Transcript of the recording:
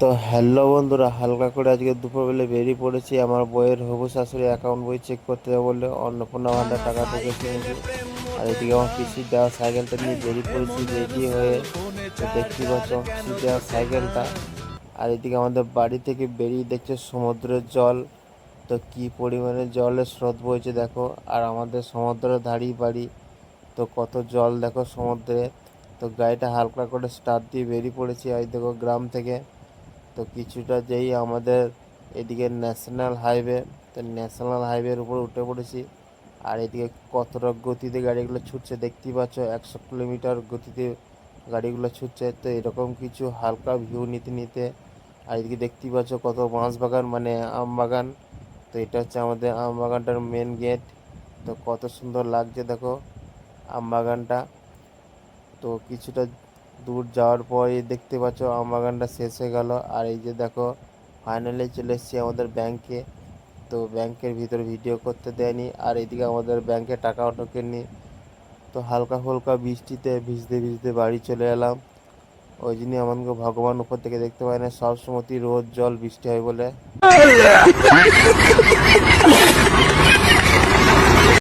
তো হ্যালো বন্ধুরা, হালকা করে আজকে দুপুরবেলা বেরিয়ে পড়েছি আমার বইয়ের হবু শাশুড়ি অ্যাকাউন্ট বই চেক করতে যাবো বলে। অন্নপূর্ণা ভান্ডার টাকা ঢুকেছে নাকি। আর এদিকে আমার পিসির দেওয়া সাইকেলটা নিয়ে বেরিয়ে পড়েছি রেডি হয়ে। তো দেখতেই পাচ্ছ আমার পিসির দেওয়া সাইকেলটা। আর এদিকে আমাদের বাড়ি থেকে বেরিয়ে দেখছে সমুদ্রের জল। তো কি পরিমাণে জলের স্রোত বইছে দেখো। আর আমাদের সমুদ্রের ধারেই বাড়ি। তো কত জল দেখো সমুদ্রে। তো গাড়িটা হালকা করে স্টার্ট দিয়ে বেরিয়ে পড়েছি এই দেখো গ্রাম থেকে। তো কিছুটা যেই আমাদের এদিকে ন্যাশনাল হাইওয়ে, তো ন্যাশনাল হাইওয়ের উপর উঠে পড়েছি। আর এদিকে কতটা গতিতে গাড়িগুলো ছুটছে দেখতেই পাচ্ছ, 100 কিলোমিটার গতিতে গাড়িগুলো ছুটছে। তো এরকম কিছু হালকা ভিউ নিতে নিতে, আর এদিকে দেখতেই পাচ্ছ কত বাঁশ বাগান মানে আম বাগান। তো এটা হচ্ছে আমাদের আম বাগানটার মেন গেট। তো কত সুন্দর লাগছে দেখো আম বাগানটা। তো কিছুটা দূর যাওয়ার পরে দেখতে পাচ্ছ আম বাগানটা শেষ হয়ে গেল। আর এই যে দেখো ফাইনালি চলে এসেছি আমাদের ব্যাংকে। তো ব্যাংকের ভিতরে ভিডিও করতে দেয়নি, আর এদিকে আমাদের ব্যাংকে টাকাও ঢোকেনি। তো হালকা ফুলকা বৃষ্টিতে ভিজতে ভিজতে বাড়ি চলে এলাম। ওই জন্যই আমাকে ভগবান উপর থেকে দেখতে পায় না, সবসময় রোদ জল বৃষ্টি হয় বলে।